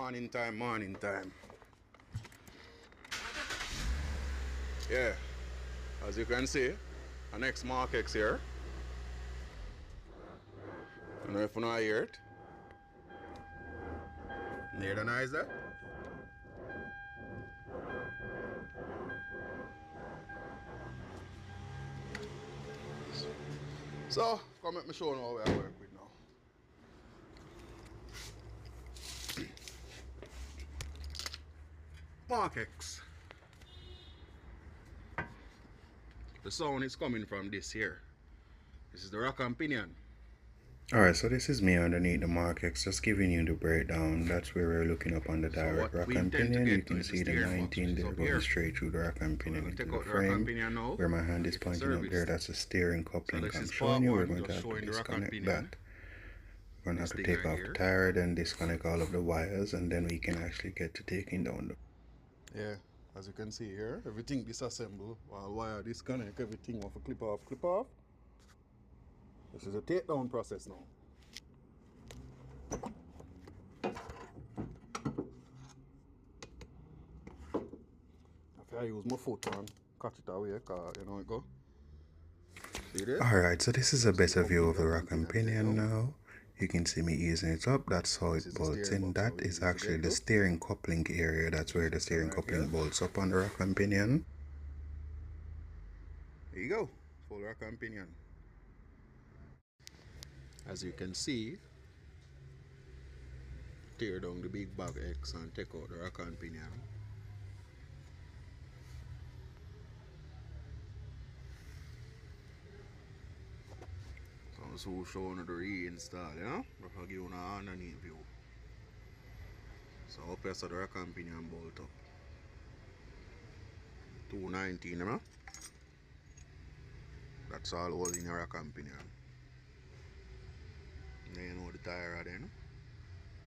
morning time. Yeah, as you can see, an X Mark X here. I don't know if you know hear it. Hear the noise there? So, come let me show you what I work with now. Mark X. The sound is coming from this here. This is the rock and pinion. Alright, so this is me underneath the Mark X, just giving you the breakdown. That's where we're looking up on the direct rack and pinion. You can see the 19 there going straight through the rack and pinion into the frame. Where my hand is pointing up there, that's the steering coupling I'm showing you. We're going to have to disconnect that. We're going to have to take off the tire, then disconnect all of the wires, and then we can actually get to taking down the... Yeah, as you can see here, everything disassemble while wire disconnect, everything off a clip off. This is a takedown process now. If I use my foot and catch it away, cause you know it go. Alright, so this is a better view of the rack and pinion now. You can see me easing it up, that's how it bolts in. That is actually the steering coupling area, that's where the steering coupling bolts up on the rack and pinion. There you go, full rack and pinion. As you can see, tear down the big bag X and take out the rack and pinion. So we'll show you the reinstall, you know? I'll give you an underneath view. So up here so the rack and pinion bolt up. 219, you know? That's all holding your rack and pinion. Then you know the tire are there, you know?